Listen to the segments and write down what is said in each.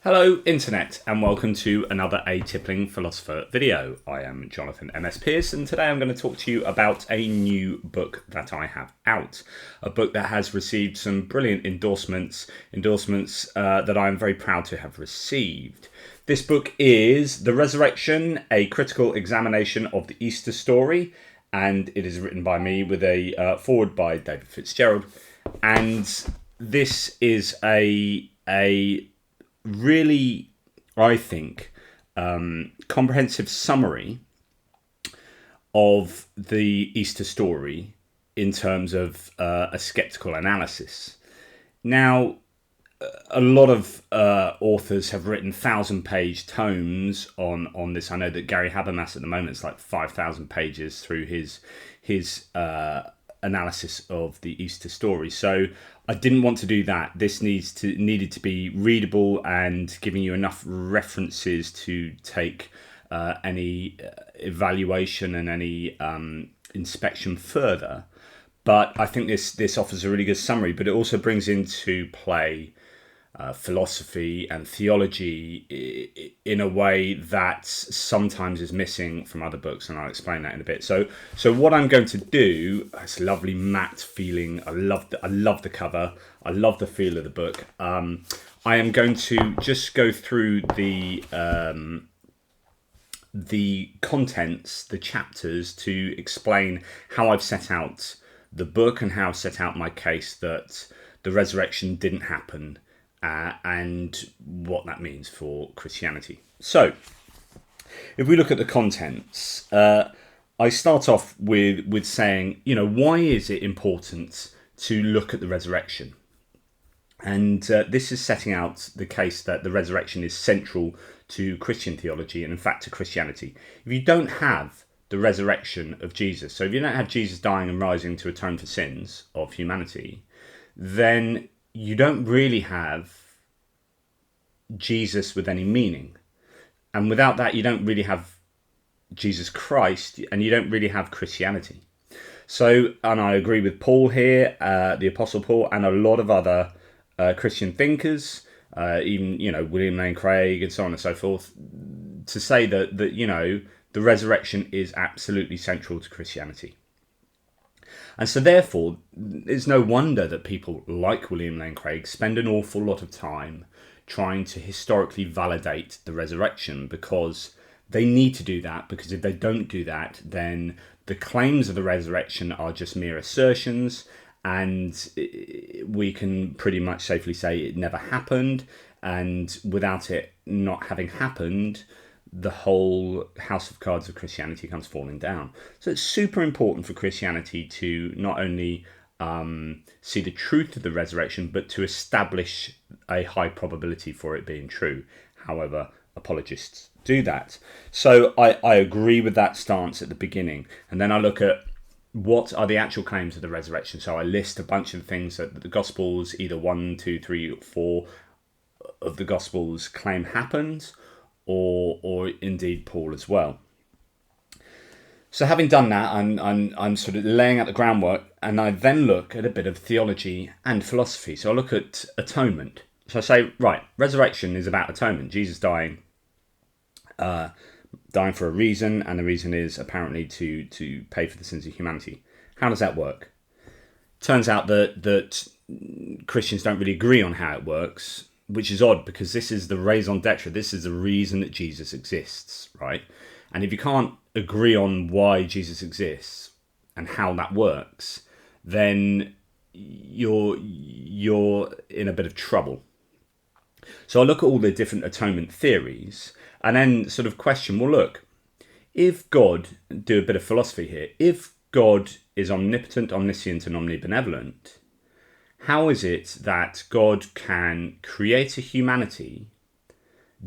Hello Internet and welcome to another A Tippling Philosopher video. I am Jonathan MS Pearce and today I'm going to talk to you about a new book that I have out. A book that has received some brilliant endorsements that I am very proud to have received. This book is The Resurrection, a critical examination of the Easter story, and it is written by me with a foreword by David Fitzgerald. And this is a really, I think, comprehensive summary of the Easter story in terms of a skeptical analysis. Now, a lot of authors have written 1,000-page tomes on this. I know that Gary Habermas at the moment is like 5,000 pages through his analysis of the Easter story. So I didn't want to do that. This needed to be readable and giving you enough references to take any evaluation and any inspection further. But I think this offers a really good summary, but it also brings into play philosophy and theology in a way that sometimes is missing from other books, and I'll explain that in a bit. So what I'm going to do, this lovely matte feeling, I love the cover, I love the feel of the book. I am going to just go through the contents, the chapters, to explain how I've set out the book and how I've set out my case that the resurrection didn't happen. And what that means for Christianity. So, if we look at the contents, I start off with saying, why is it important to look at the resurrection? And this is setting out the case that the resurrection is central to Christian theology and, in fact, to Christianity. If you don't have the resurrection of Jesus, so if you don't have Jesus dying and rising to atone for sins of humanity, then you don't really have Jesus with any meaning. And without that, you don't really have Jesus Christ, and you don't really have Christianity. So, and I agree with Paul here, the Apostle Paul, and a lot of other Christian thinkers, even, William Lane Craig and so on and so forth, to say that the resurrection is absolutely central to Christianity. And so therefore, it's no wonder that people like William Lane Craig spend an awful lot of time trying to historically validate the resurrection, because they need to do that, because if they don't do that, then the claims of the resurrection are just mere assertions, and we can pretty much safely say it never happened, and without it not having happened, the whole house of cards of Christianity comes falling down. So it's super important for Christianity to not only see the truth of the resurrection, but to establish a high probability for it being true. However, apologists do that. So I agree with that stance at the beginning. And then I look at what are the actual claims of the resurrection. So I list a bunch of things that the Gospels, either 1, 2, 3, or 4 of the Gospels claim happened, or indeed Paul as well. So having done that, I'm sort of laying out the groundwork, and I then look at a bit of theology and philosophy. So I look at atonement. So I say, right, resurrection is about atonement. Jesus dying for a reason, and the reason is apparently to pay for the sins of humanity. How does that work? Turns out that Christians don't really agree on how it works, which is odd, because this is the raison d'etre. This is the reason that Jesus exists, right? And if you can't agree on why Jesus exists and how that works, then you're in a bit of trouble. So I look at all the different atonement theories and then sort of question, well, look, if God, do a bit of philosophy here, if God is omnipotent, omniscient, and omnibenevolent, how is it that God can create a humanity,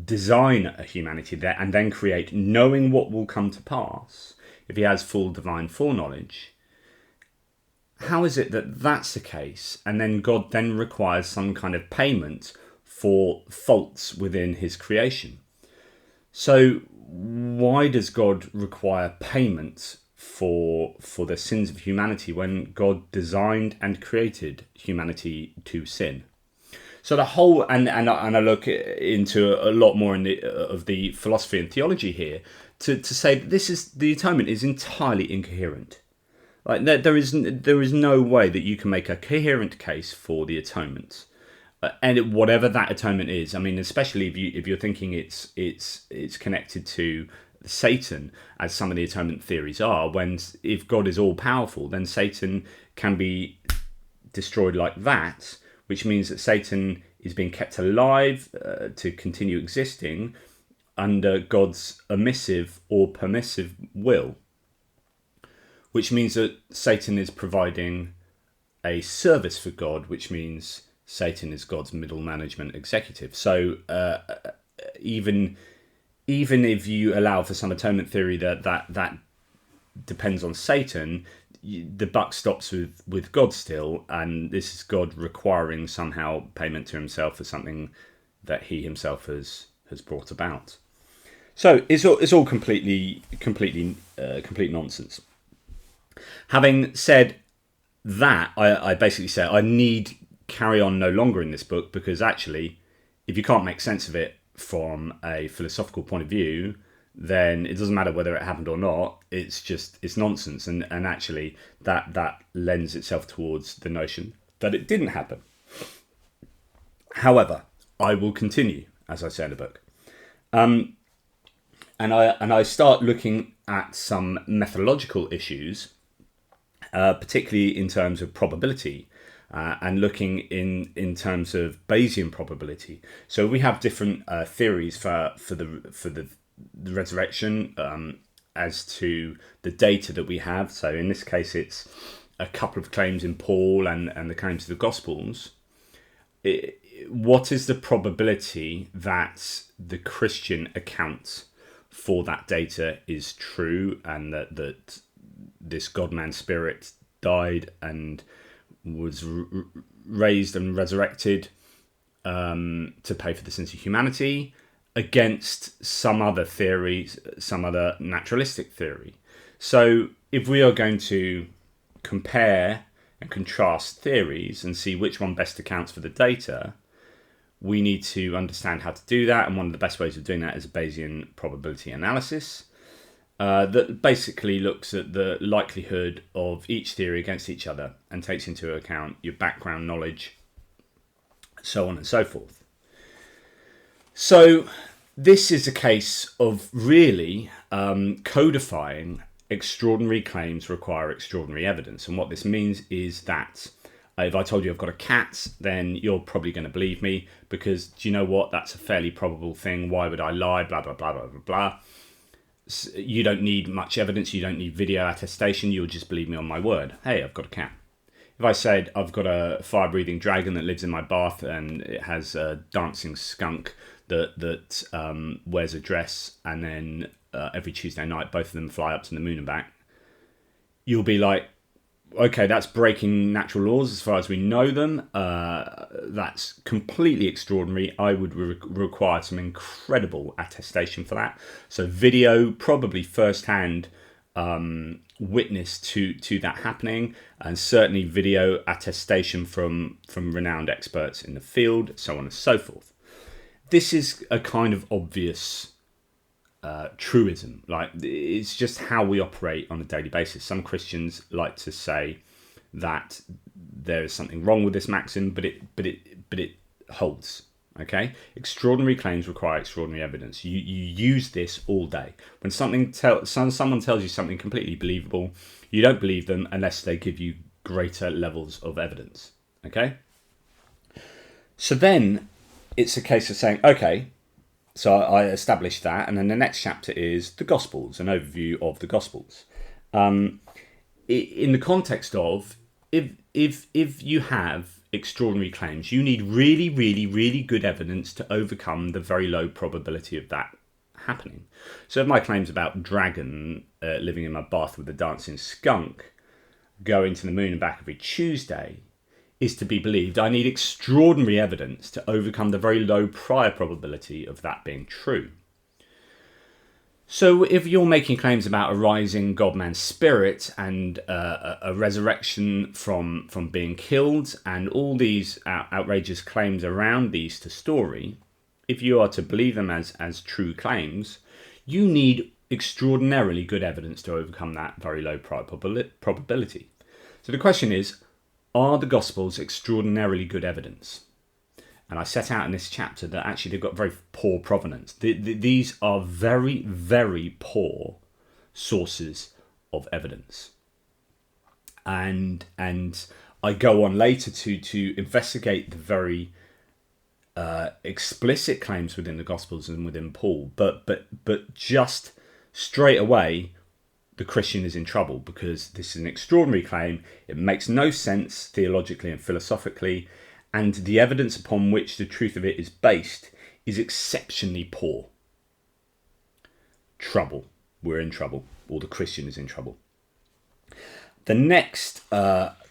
design a humanity there, and then create, knowing what will come to pass if he has full divine foreknowledge? How is it that that's the case, and then God then requires some kind of payment for faults within his creation? So why does God require payment for the sins of humanity when God designed and created humanity to sin? So the whole, and I look into a lot more of the philosophy and theology here to say that the atonement is entirely incoherent. Like there is no way that you can make a coherent case for the atonement, and whatever that atonement is. I mean, especially if you're thinking it's connected to Satan, as some of the atonement theories are. If God is all powerful, then Satan can be destroyed like that, which means that Satan is being kept alive to continue existing under God's omissive or permissive will, which means that Satan is providing a service for God, which means Satan is God's middle management executive. So even if you allow for some atonement theory that depends on Satan, the buck stops with God still, and this is God requiring somehow payment to himself for something that he himself has brought about. So it's all complete nonsense. Having said that, I basically say I need carry on no longer in this book, because actually, if you can't make sense of it from a philosophical point of view, then it doesn't matter whether it happened or not. It's nonsense, and actually that lends itself towards the notion that it didn't happen. However, I will continue, as I say in the book, and I start looking at some methodological issues, particularly in terms of probability. And looking in terms of Bayesian probability. So we have different theories for the resurrection as to the data that we have. So in this case, it's a couple of claims in Paul and the claims of the Gospels. What is the probability that the Christian account for that data is true, and that this God-man spirit died and was raised and resurrected to pay for the sins of humanity, against some other theories, some other naturalistic theory? So if we are going to compare and contrast theories and see which one best accounts for the data, we need to understand how to do that, and one of the best ways of doing that is a Bayesian probability analysis. That basically looks at the likelihood of each theory against each other and takes into account your background knowledge, so on and so forth. So this is a case of really codifying extraordinary claims require extraordinary evidence. And what this means is that if I told you I've got a cat, then you're probably going to believe me, because do you know what? That's a fairly probable thing. Why would I lie? Blah, blah, blah, blah, blah, blah. You don't need much evidence. You don't need video attestation. You'll just believe me on my word. Hey, I've got a cat. If I said I've got a fire-breathing dragon that lives in my bath and it has a dancing skunk that wears a dress, and then every Tuesday night both of them fly up to the moon and back, you'll be like, okay, that's breaking natural laws as far as we know them. That's completely extraordinary. I would require some incredible attestation for that. So video, probably first-hand witness to that happening, and certainly video attestation from renowned experts in the field, so on and so forth. This is a kind of obvious truism. Like, it's just how we operate on a daily basis. Some Christians like to say that there is something wrong with this maxim, but it holds. Okay, extraordinary claims require extraordinary evidence. You use this all day. When someone tells you something completely believable, you don't believe them unless they give you greater levels of evidence. Okay, so then it's a case of saying, okay, so I established that, and then the next chapter is the Gospels, an overview of the Gospels. In the context of, if you have extraordinary claims, you need really, really, really good evidence to overcome the very low probability of that happening. So if my claims about dragon living in my bath with a dancing skunk going to the moon and back every Tuesday is to be believed, I need extraordinary evidence to overcome the very low prior probability of that being true. So if you're making claims about a rising God-man spirit and a resurrection from being killed and all these outrageous claims around the Easter story, if you are to believe them as true claims, you need extraordinarily good evidence to overcome that very low probability. So the question is, are the Gospels extraordinarily good evidence? And I set out in this chapter that actually they've got very poor provenance. These are very, very poor sources of evidence. And I go on later to investigate the very explicit claims within the Gospels and within Paul. But just straight away, the Christian is in trouble because this is an extraordinary claim. It makes no sense theologically and philosophically. And the evidence upon which the truth of it is based is exceptionally poor. Trouble. We're in trouble. Or the Christian is in trouble. The next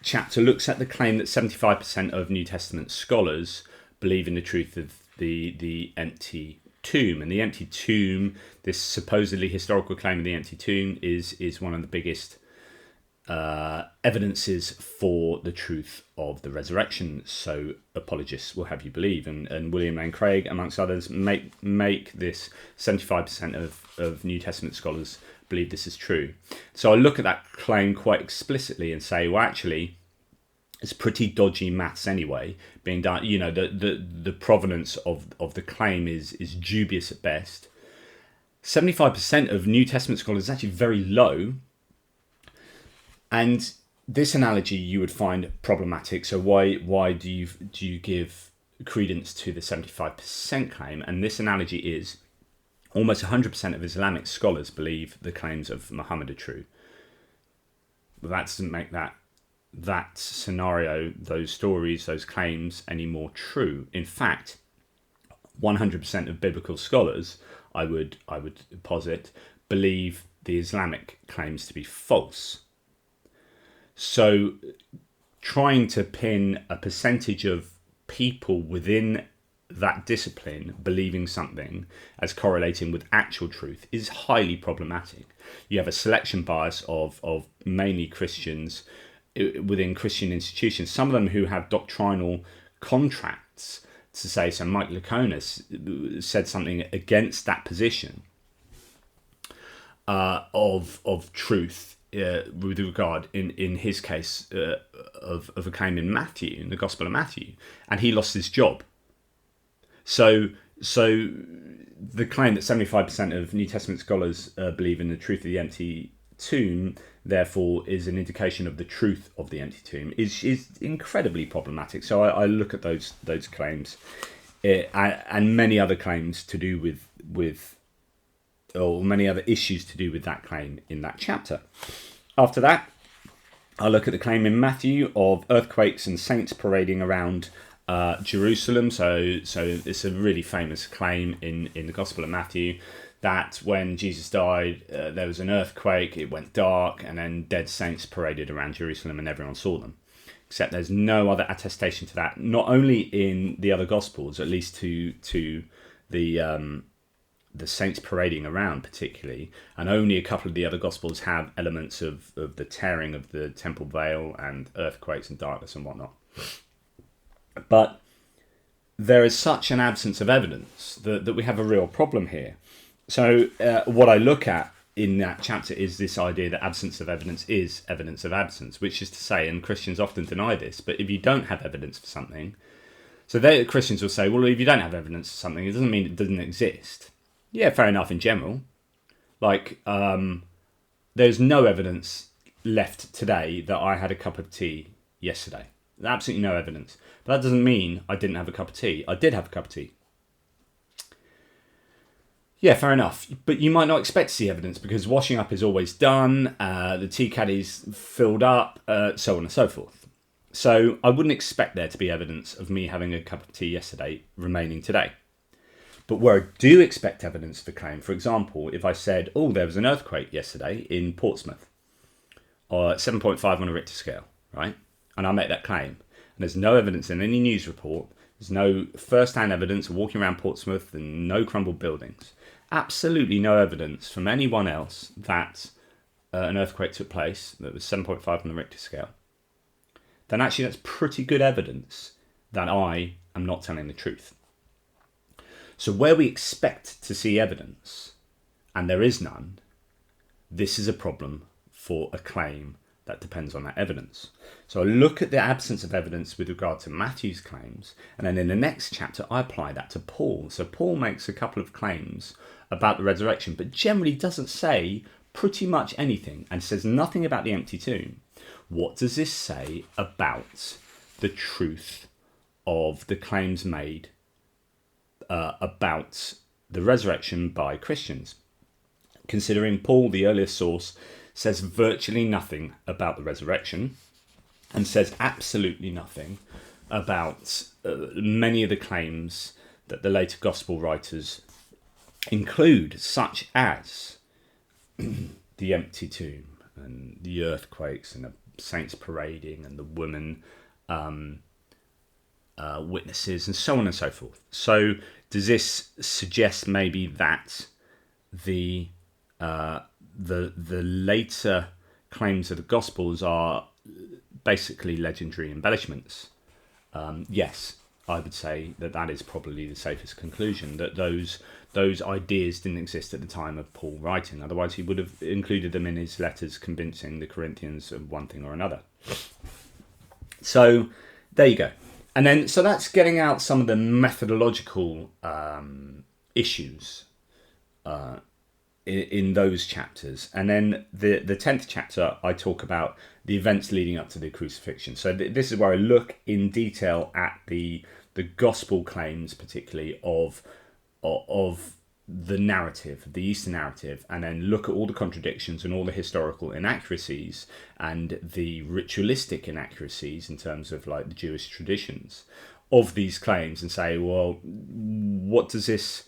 chapter looks at the claim that 75% of New Testament scholars believe in the truth of the empty tomb. And the empty tomb, this supposedly historical claim of the empty tomb, is one of the biggest evidences for the truth of the resurrection, so apologists will have you believe, and William Lane Craig amongst others make this 75% of New Testament scholars believe this is true. So I look at that claim quite explicitly and say, well, actually it's pretty dodgy maths anyway being done. You know, the provenance of the claim is dubious at best. 75% of New Testament scholars is actually very low. And this analogy you would find problematic. So why do you give credence to the 75% claim? And this analogy is almost 100% of Islamic scholars believe the claims of Muhammad are true. But that doesn't make that scenario, those stories, those claims any more true. In fact, 100% of biblical scholars, I would posit, believe the Islamic claims to be false. So trying to pin a percentage of people within that discipline believing something as correlating with actual truth is highly problematic. You have a selection bias of mainly Christians within Christian institutions, some of them who have doctrinal contracts to say. So Mike Lukonis said something against that position of truth. With regard, in his case, of a claim in Matthew, in the Gospel of Matthew, and he lost his job. So the claim that 75% of New Testament scholars believe in the truth of the empty tomb, therefore, is an indication of the truth of the empty tomb, is incredibly problematic. So I look at those claims and many other claims to do with or many other issues to do with that claim in that chapter. After that, I look at the claim in Matthew of earthquakes and saints parading around Jerusalem. So it's a really famous claim in the Gospel of Matthew that when Jesus died, there was an earthquake, it went dark, and then dead saints paraded around Jerusalem and everyone saw them. Except there's no other attestation to that, not only in the other Gospels, at least to the saints parading around particularly, and only a couple of the other Gospels have elements of the tearing of the temple veil and earthquakes and darkness and whatnot. But there is such an absence of evidence that we have a real problem here. So what I look at in that chapter is this idea that absence of evidence is evidence of absence, which is to say, and Christians often deny this, but if you don't have evidence for something, so Christians will say, well, if you don't have evidence for something, it doesn't mean it doesn't exist. Yeah, fair enough in general. Like, there's no evidence left today that I had a cup of tea yesterday. Absolutely no evidence. But that doesn't mean I didn't have a cup of tea. I did have a cup of tea. Yeah, fair enough. But you might not expect to see evidence because washing up is always done, the tea caddy's filled up, so on and so forth. So I wouldn't expect there to be evidence of me having a cup of tea yesterday remaining today. But where I do expect evidence for claim, for example, if I said, oh, there was an earthquake yesterday in Portsmouth, or 7.5 on a Richter scale, right? And I make that claim. And there's no evidence in any news report. There's no first-hand evidence of walking around Portsmouth and no crumbled buildings. absolutely no evidence from anyone else that an earthquake took place that was 7.5 on the Richter scale, then actually that's pretty good evidence that I am not telling the truth. So where we expect to see evidence, and there is none, this is a problem for a claim that depends on that evidence. So I look at the absence of evidence with regard to Matthew's claims, and then in the next chapter I apply that to Paul. So Paul makes a couple of claims about the resurrection, but generally doesn't say pretty much anything and says nothing about the empty tomb. What does this say about the truth of the claims made about the resurrection by Christians? Considering Paul, the earliest source, says virtually nothing about the resurrection and says absolutely nothing about many of the claims that the later gospel writers include, such as the empty tomb and the earthquakes and the saints parading and the women witnesses and so on and so forth. So does this suggest maybe that the later claims of the Gospels are basically legendary embellishments? Yes, I would say that is probably the safest conclusion, that those ideas didn't exist at the time of Paul writing. Otherwise, he would have included them in his letters convincing the Corinthians of one thing or another. So there you go. And then, so that's getting out some of the methodological issues in those chapters. And then the 10th chapter, I talk about the events leading up to the crucifixion. So this is where I look in detail at the gospel claims, particularly of the narrative, the Easter narrative, and then look at all the contradictions and all the historical inaccuracies and the ritualistic inaccuracies in terms of like the Jewish traditions of these claims, and say, well, what does this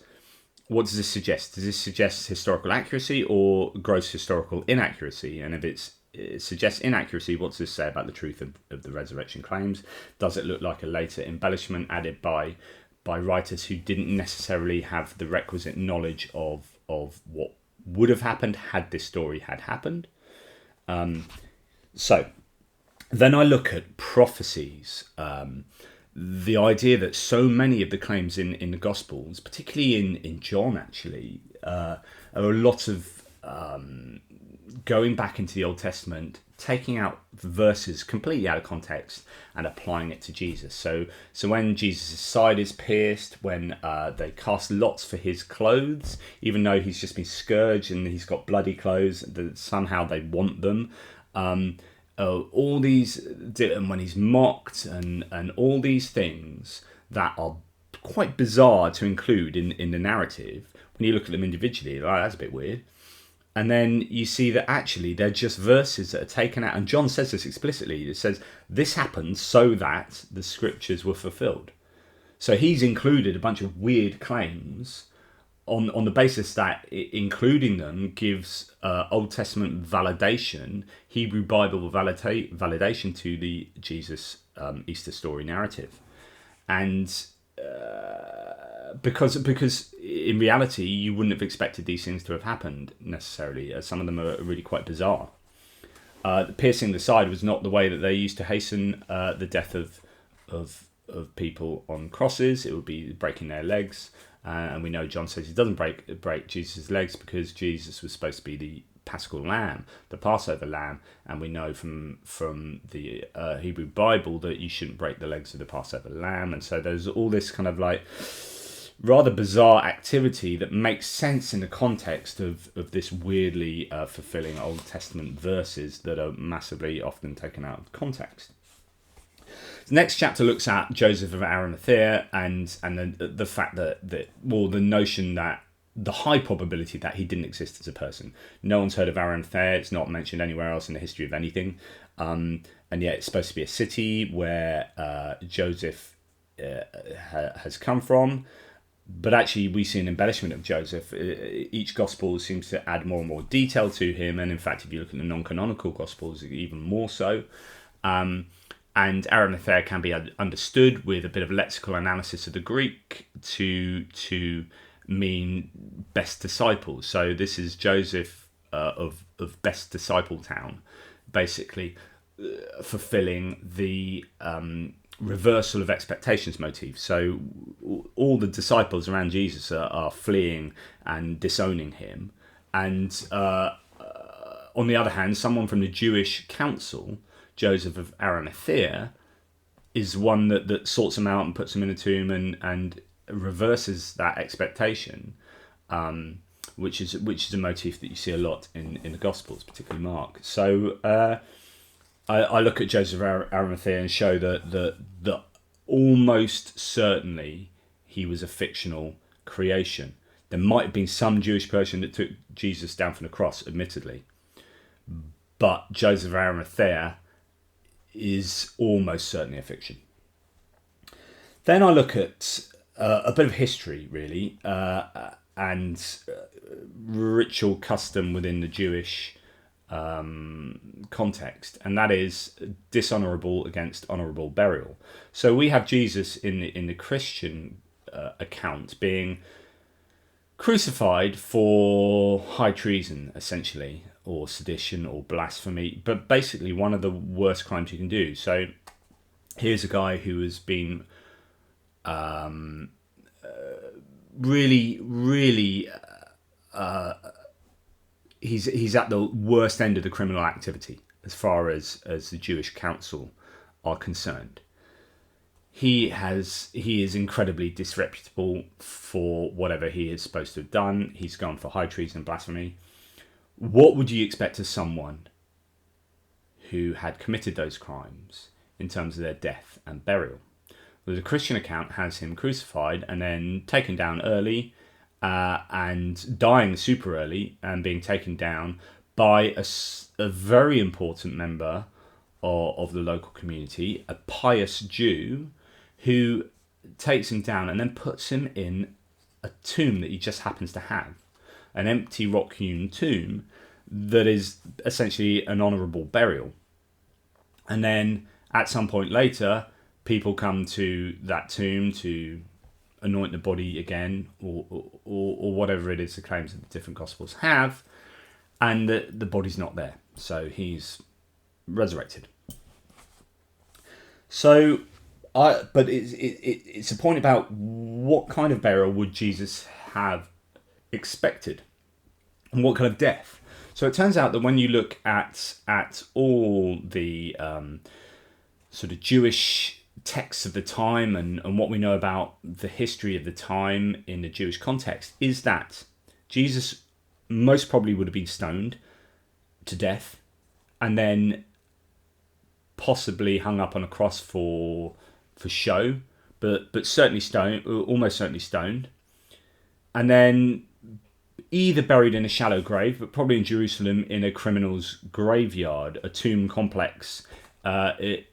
suggest? Does this suggest historical accuracy or gross historical inaccuracy? And if it suggests inaccuracy, what does this say about the truth of the resurrection claims? Does it look like a later embellishment added by writers who didn't necessarily have the requisite knowledge of what would have happened had this story had happened? So then I look at prophecies. The idea that so many of the claims in the Gospels, particularly in John actually, are a lot of going back into the Old Testament, taking out verses completely out of context and applying it to Jesus. So when Jesus' side is pierced, when they cast lots for his clothes, even though he's just been scourged and he's got bloody clothes, that somehow they want them. All these, and when he's mocked, and all these things that are quite bizarre to include in the narrative. When you look at them individually, like, that's a bit weird. And then you see that actually they're just verses that are taken out. And John says this explicitly. It says, this happened so that the scriptures were fulfilled. So he's included a bunch of weird claims on the basis that including them gives Old Testament validation, Hebrew Bible validation to the Jesus Easter story narrative. And because in reality you wouldn't have expected these things to have happened necessarily. Some of them are really quite bizarre. Piercing the side was not the way that they used to hasten the death of people on crosses. It would be breaking their legs, and we know John says he doesn't break Jesus' legs because Jesus was supposed to be the Paschal lamb, the Passover lamb, and we know from the Hebrew Bible that you shouldn't break the legs of the Passover lamb. And so there's all this kind of like rather bizarre activity that makes sense in the context of this weirdly fulfilling Old Testament verses that are massively often taken out of context. The next chapter looks at Joseph of Arimathea and the fact that the notion that the high probability that he didn't exist as a person. No one's heard of Arimathea. It's not mentioned anywhere else in the history of anything. And yet it's supposed to be a city where Joseph has come from. But actually we see an embellishment of Joseph. Each gospel seems to add more and more detail to him. And in fact, if you look at the non-canonical gospels, even more so. And Arimathea can be understood with a bit of lexical analysis of the Greek to mean best disciples. So this is Joseph of Best Disciple Town, basically fulfilling the reversal of expectations motif. So all the disciples around Jesus are fleeing and disowning him, and on the other hand, someone from the Jewish council, Joseph of Arimathea, is one that sorts them out and puts them in a tomb and reverses that expectation, which is a motif that you see a lot in the Gospels, particularly Mark. So I look at Joseph of Arimathea and show that almost certainly he was a fictional creation. There might have been some Jewish person that took Jesus down from the cross, admittedly, but Joseph of Arimathea is almost certainly a fiction. Then I look at a bit of history, really, and ritual custom within the Jewish context, and that is dishonourable against honourable burial. So we have Jesus in the Christian account being crucified for high treason, essentially, or sedition or blasphemy, but basically one of the worst crimes you can do. So here's a guy who has been really he's at the worst end of the criminal activity as far as the Jewish council are concerned. He is incredibly disreputable for whatever he is supposed to have done. He's gone for high treason and blasphemy. What would you expect of someone who had committed those crimes in terms of their death and burial? Well, the Christian account has him crucified and then taken down early, and dying super early and being taken down by a very important member of the local community, a pious Jew, who takes him down and then puts him in a tomb that he just happens to have, an empty rock-hewn tomb that is essentially an honourable burial. And then at some point later, people come to that tomb to anoint the body again, or whatever it is the claims that the different Gospels have, and the body's not there. So he's resurrected. So, but it's a point about what kind of burial would Jesus have expected, and what kind of death. So it turns out that when you look at all the sort of Jewish texts of the time and what we know about the history of the time in the Jewish context, is that Jesus most probably would have been stoned to death and then possibly hung up on a cross for show, but certainly stoned, almost certainly stoned, and then either buried in a shallow grave, but probably in Jerusalem in a criminal's graveyard, a tomb complex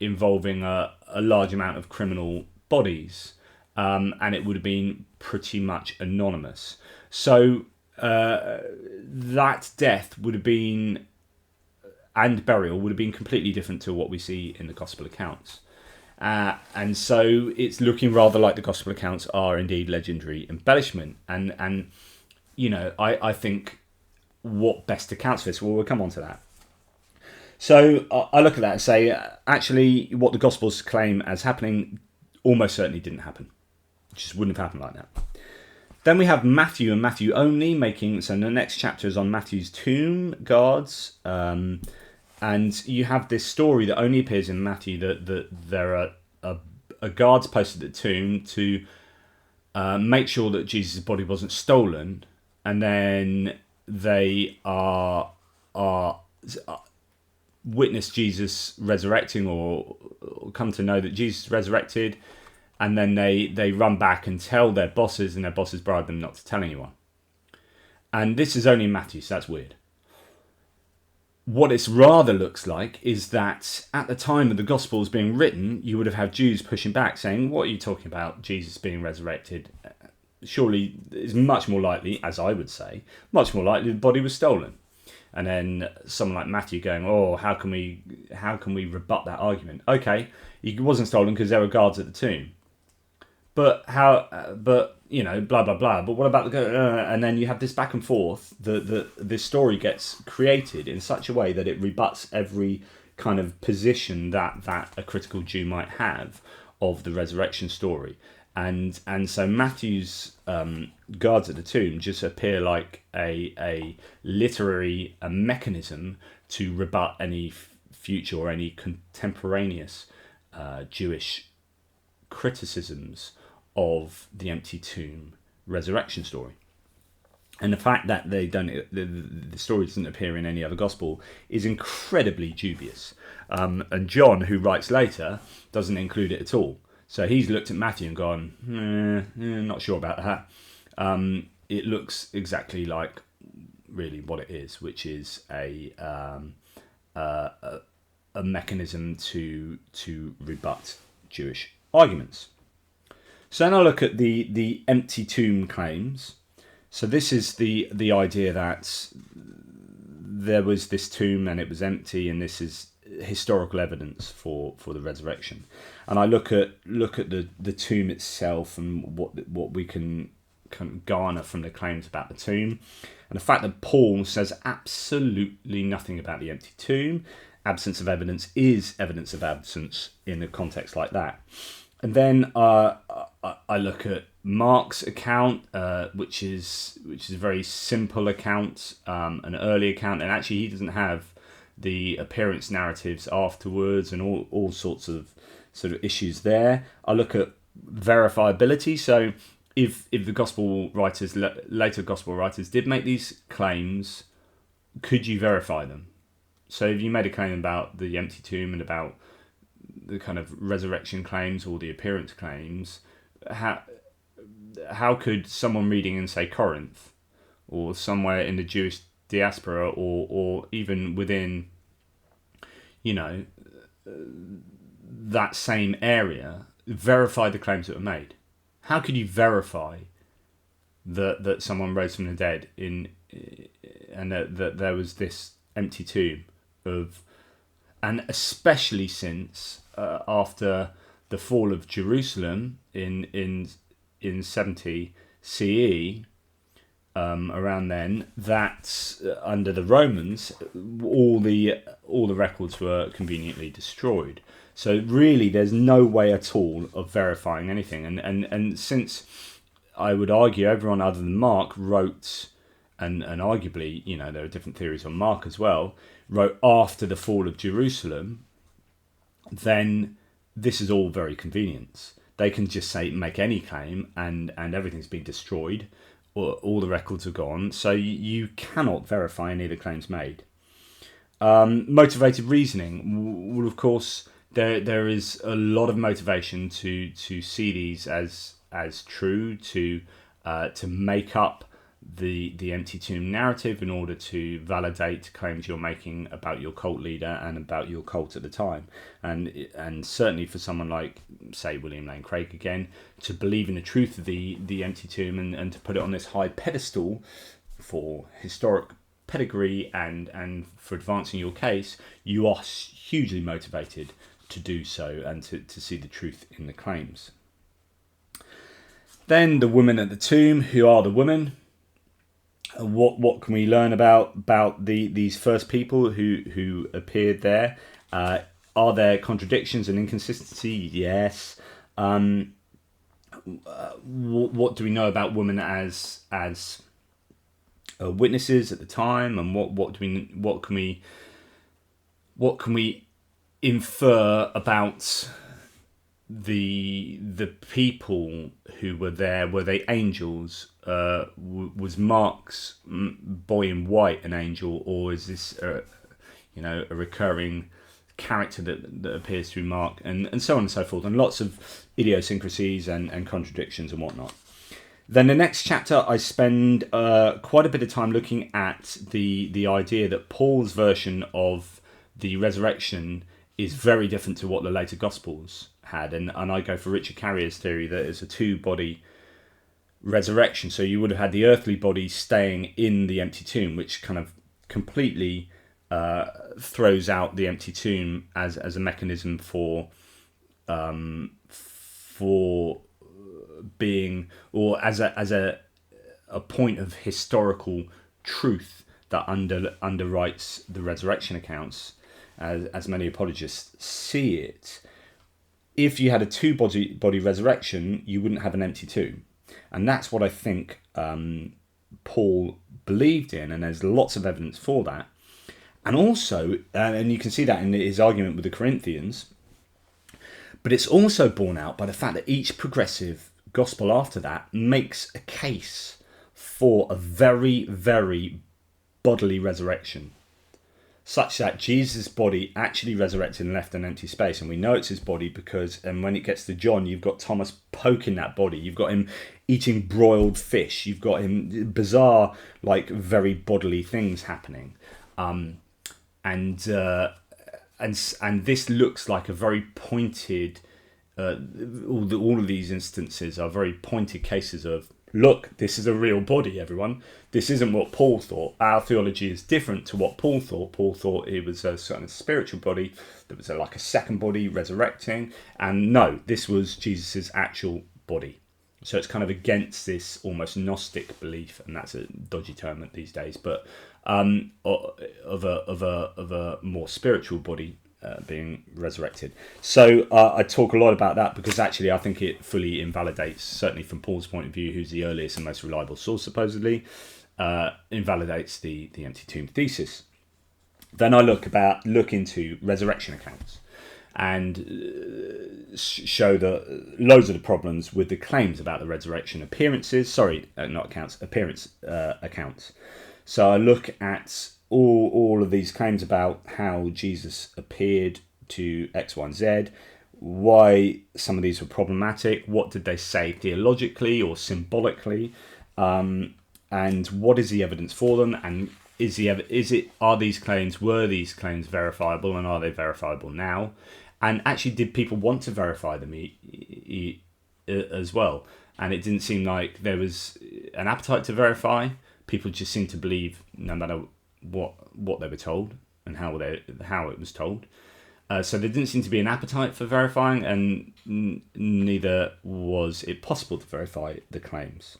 involving a large amount of criminal bodies, and it would have been pretty much anonymous. So that death would have been, and burial would have been completely different to what we see in the Gospel accounts. And so it's looking rather like the Gospel accounts are indeed legendary embellishment. And you know, I think what best accounts for this, well, we'll come on to that. So I look at that and say, actually, what the Gospels claim as happening almost certainly didn't happen. It just wouldn't have happened like that. Then we have Matthew and Matthew only making, so the next chapter is on Matthew's tomb guards. And you have this story that only appears in Matthew, that there are guards posted at the tomb to make sure that Jesus' body wasn't stolen. And then they are witness Jesus resurrecting, or come to know that Jesus resurrected, and then they run back and tell their bosses, and their bosses bribe them not to tell anyone. And this is only in Matthew, so that's weird. What it rather looks like is that at the time of the Gospels being written, you would have had Jews pushing back, saying, what are you talking about, Jesus being resurrected? Surely it's much more likely, as I would say, much more likely the body was stolen. And then someone like Matthew going, oh, how can we rebut that argument? Okay, it wasn't stolen because there were guards at the tomb. but how? But you know, blah blah blah. But what about the? And then you have this back and forth. This story gets created in such a way that it rebuts every kind of position that a critical Jew might have of the resurrection story. And so Matthew's guards at the tomb just appear like a literary mechanism to rebut any future or any contemporaneous Jewish criticisms of the empty tomb resurrection story. And the fact that they don't, the story doesn't appear in any other gospel is incredibly dubious. And John, who writes later, doesn't include it at all. So he's looked at Matthew and gone, not sure about that. It looks exactly like really what it is, which is a mechanism to rebut Jewish arguments. So then I look at the empty tomb claims. So this is the idea that there was this tomb and it was empty, and this is historical evidence for the resurrection. And I look at the tomb itself and what we can garner from the claims about the tomb, and the fact that Paul says absolutely nothing about the empty tomb. Absence of evidence is evidence of absence in a context like that. And then I look at Mark's account, which is a very simple account, an early account, and actually he doesn't have the appearance narratives afterwards and all sorts of sort of issues there. I look at verifiability. So if the gospel writers, later gospel writers, did make these claims, could you verify them? So if you made a claim about the empty tomb and about the kind of resurrection claims or the appearance claims, how could someone reading in, say, Corinth or somewhere in the Jewish diaspora or even within, you know, that same area verify the claims that were made? How could you verify that someone rose from the dead and that there was this empty tomb and especially since after the fall of Jerusalem in 70 CE, around then, that under the Romans all the records were conveniently destroyed. So really there's no way at all of verifying anything, and since I would argue everyone other than Mark wrote, and arguably, you know, there are different theories on Mark as well, wrote after the fall of Jerusalem, then this is all very convenient. They can just make any claim and everything's been destroyed, or all the records are gone, so you cannot verify any of the claims made. Motivated reasoning. Well, of course, there is a lot of motivation to see these as true, to make up the empty tomb narrative in order to validate claims you're making about your cult leader and about your cult at the time, and certainly for someone like, say, William Lane Craig again, to believe in the truth of the empty tomb and to put it on this high pedestal for historic pedigree and for advancing your case, you are hugely motivated to do so and to see the truth in the claims. Then the women at the tomb. Who are the women? What can we learn about these first people who appeared there? Are there contradictions and inconsistency? Yes. What do we know about women as witnesses at the time, and what can we infer about the people who were there? Were they angels? Was Mark's boy in white an angel, or is this a recurring character that appears through Mark, and so on and so forth, and lots of idiosyncrasies and contradictions and whatnot. Then the next chapter, I spend quite a bit of time looking at the idea that Paul's version of the resurrection is very different to what the later Gospels had, and I go for Richard Carrier's theory that it's a two-body resurrection. So you would have had the earthly body staying in the empty tomb, which kind of completely throws out the empty tomb as a mechanism for being, or as a point of historical truth that underwrites the resurrection accounts, as many apologists see it. If you had a two-body resurrection, you wouldn't have an empty tomb. And that's what I think Paul believed in, and there's lots of evidence for that. And also, and you can see that in his argument with the Corinthians, but it's also borne out by the fact that each progressive gospel after that makes a case for a very, very bodily resurrection, such that Jesus' body actually resurrected and left an empty space. And we know it's his body because, and when it gets to John, you've got Thomas poking that body. You've got him eating broiled fish. You've got him bizarre, like very bodily things happening. And this looks like a very pointed, all of these instances are very pointed cases of, look, this is a real body, everyone. This isn't what Paul thought. Our theology is different to what Paul thought. Paul thought it was a certain spiritual body that was like a second body resurrecting. And no, this was Jesus's actual body. So it's kind of against this almost Gnostic belief, and that's a dodgy term these days, but of a more spiritual body being resurrected. So I talk a lot about that because actually I think it fully invalidates, certainly from Paul's point of view, who's the earliest and most reliable source supposedly, invalidates the empty tomb thesis. Then I look into resurrection accounts and show that loads of the problems with the claims about the resurrection accounts. So I look at all of these claims about how Jesus appeared to X, Y, and Z, why some of these were problematic, what did they say theologically or symbolically, and what is the evidence for them, and were these claims verifiable, and are they verifiable now? And actually, did people want to verify them as well? And it didn't seem like there was an appetite to verify. People just seemed to believe no matter what they were told and how it was told. So there didn't seem to be an appetite for verifying, and neither was it possible to verify the claims.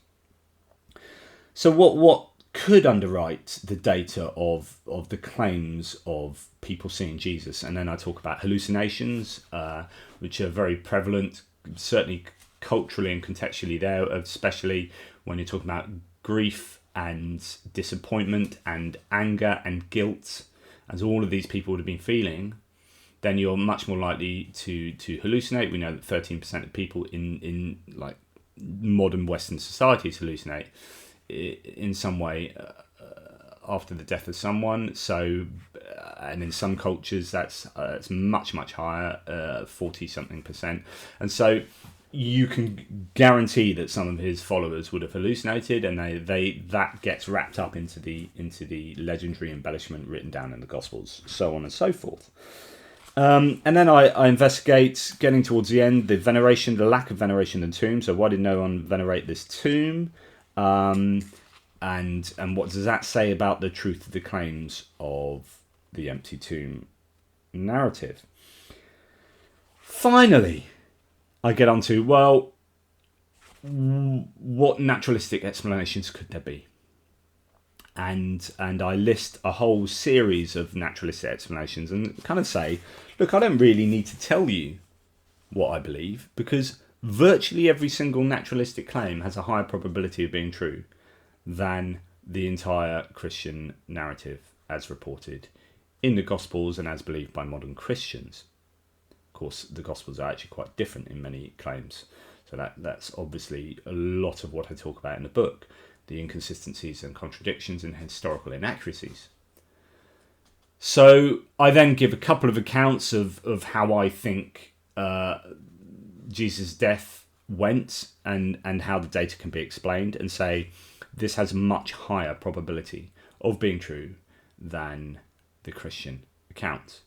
So what could underwrite the data of the claims of people seeing Jesus? And then I talk about hallucinations, which are very prevalent, certainly culturally and contextually there, especially when you're talking about grief and disappointment and anger and guilt, as all of these people would have been feeling. Then you're much more likely to hallucinate. We know that 13% of people in like modern Western societies hallucinate in some way after the death of someone. So, and in some cultures that's it's much higher, 40-something%. And so you can guarantee that some of his followers would have hallucinated, and that gets wrapped up into the legendary embellishment written down in the Gospels, so on and so forth. And then I investigate, getting towards the end, the lack of veneration in the tomb. So why did no one venerate this tomb? And what does that say about the truth of the claims of the empty tomb narrative? Finally, I get on to, well, what naturalistic explanations could there be? And I list a whole series of naturalistic explanations and kind of say, look, I don't really need to tell you what I believe, because virtually every single naturalistic claim has a higher probability of being true than the entire Christian narrative as reported in the Gospels and as believed by modern Christians. Of course, the Gospels are actually quite different in many claims. So that's obviously a lot of what I talk about in the book, the inconsistencies and contradictions and historical inaccuracies. So I then give a couple of accounts of how I think Jesus' death went and how the data can be explained, and say this has a much higher probability of being true than the Christian account.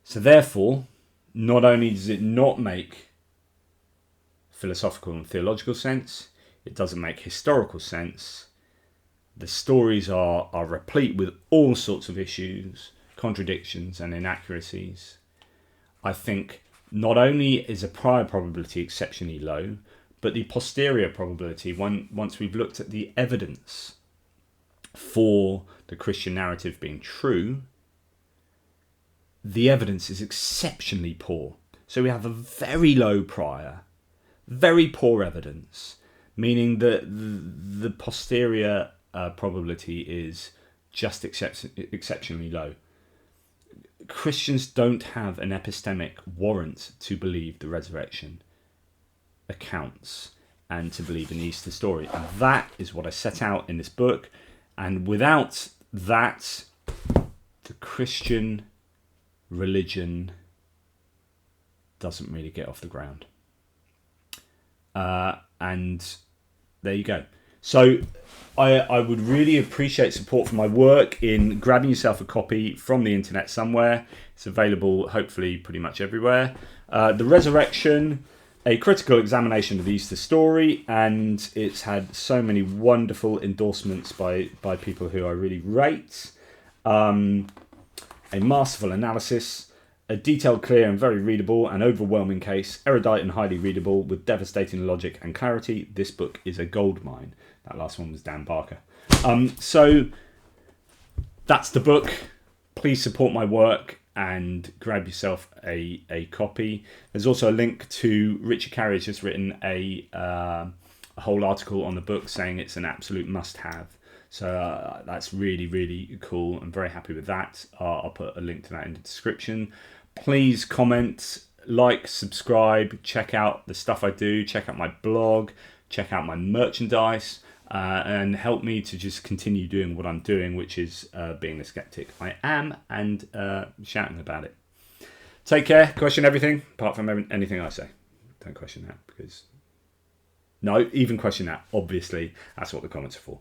So therefore, not only does it not make philosophical and theological sense, it doesn't make historical sense. The stories are replete with all sorts of issues, contradictions and inaccuracies. I think not only is a prior probability exceptionally low, But the posterior probability, once we've looked at the evidence for the Christian narrative being true, the evidence is exceptionally poor. So we have a very low prior, very poor evidence, meaning that the posterior probability is just exceptionally low. Christians don't have an epistemic warrant to believe the resurrection accounts and to believe in the Easter story. And that is what I set out in this book. And without that, the Christian religion doesn't really get off the ground. And there you go. So I would really appreciate support for my work in grabbing yourself a copy from the internet somewhere. It's available hopefully pretty much everywhere. The Resurrection, a critical examination of the Easter story, and it's had so many wonderful endorsements by people who I really rate. A masterful analysis, a detailed, clear and very readable and overwhelming case, erudite and highly readable with devastating logic and clarity. This book is a goldmine. That last one was Dan Barker. So that's the book. Please support my work and grab yourself a copy. There's also a link to Richard Carey has just written a whole article on the book saying it's an absolute must-have. So that's really, really cool. I'm very happy with that. I'll put a link to that in the description. Please comment, like, subscribe, check out the stuff I do, check out my blog, check out my merchandise, and help me to just continue doing what I'm doing, which is being the skeptic I am and shouting about it. Take care. Question everything, apart from anything I say. Don't question that because... No, even question that. Obviously, that's what the comments are for.